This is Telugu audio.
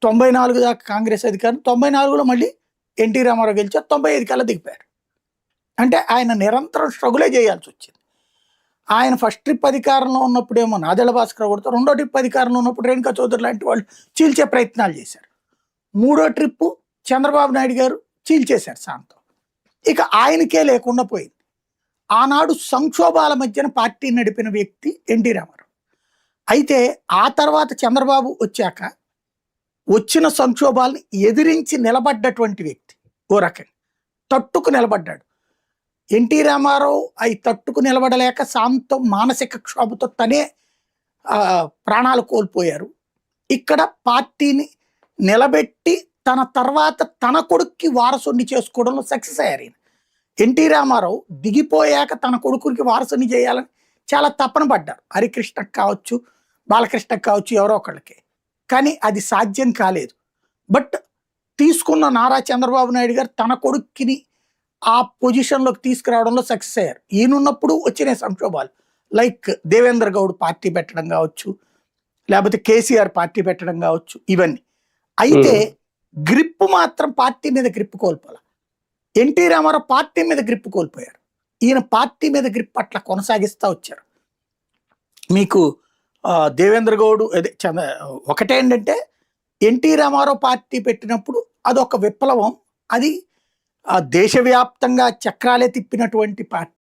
94 దాకా కాంగ్రెస్ అధికారం, 94లో మళ్ళీ ఎన్టీ రామారావు గెలిచారు, 95 కల్లా దిగిపోయారు. అంటే ఆయన నిరంతరం స్ట్రగులే చేయాల్సి వచ్చింది. ఆయన ఫస్ట్ ట్రిప్ అధికారంలో ఉన్నప్పుడేమో నాదెళ్ల భాస్కర్ కొడుతూ, రెండో ట్రిప్ అధికారంలో ఉన్నప్పుడు రేణుకా చౌదరి లాంటి వాళ్ళు చీల్చే ప్రయత్నాలు చేశారు. మూడో ట్రిప్పు చంద్రబాబు నాయుడు గారు చీల్చేశారు శాంతం. ఇక ఆయనకే లేకుండా పోయింది. ఆనాడు సంక్షోభాల మధ్యన పార్టీ నడిపిన వ్యక్తి ఎన్టీ రామారావు. అయితే ఆ తర్వాత చంద్రబాబు వచ్చాక వచ్చిన సంక్షోభాలను ఎదిరించి నిలబడ్డటువంటి వ్యక్తి ఓ రకంగా తట్టుకు నిలబడ్డాడు. ఎన్టీ రామారావు అవి తట్టుకు నిలబడలేక శాంతం మానసిక క్షోభతో తనే ప్రాణాలు కోల్పోయారు. ఇక్కడ పార్టీని నిలబెట్టి తన తర్వాత తన కొడుక్కి వారసుని చేసుకోవడంలో సక్సెస్ అయ్యారు. ఎన్టీ రామారావు దిగిపోయాక తన కొడుకుకి వారసుని చేయాలని చాలా తపన పడ్డారు. హరికృష్ణకు కావచ్చు, బాలకృష్ణకు కావచ్చు, ఎవరో ఒకళ్ళకి. కానీ అది సాధ్యం కాలేదు. బట్ తీసుకున్న నారా చంద్రబాబు నాయుడు గారు తన కొడుక్కిని ఆ పొజిషన్లోకి తీసుకురావడంలో సక్సెస్ అయ్యారు. ఈయనున్నప్పుడు వచ్చిన సంక్షోభాలు లైక్ దేవేంద్ర గౌడ్ పార్టీ పెట్టడం కావచ్చు, లేకపోతే కేసీఆర్ పార్టీ పెట్టడం కావచ్చు, ఇవన్నీ. అయితే గ్రిప్ మాత్రం పార్టీ మీద గ్రిప్ కోల్పోలే. ఎన్టీ రామారావు పార్టీ మీద గ్రిప్ కోల్పోయారు. ఈయన పార్టీ మీద గ్రిప్ అట్లా కొనసాగిస్తూ వచ్చారు. మీకు దేవేంద్ర గౌడ్ ఒకటేంటంటే ఎన్టీ రామారావు పార్టీ పెట్టినప్పుడు అదొక విప్లవం. అది దేశవ్యాప్తంగా చక్రాలే తిప్పినటువంటి పార్టీ.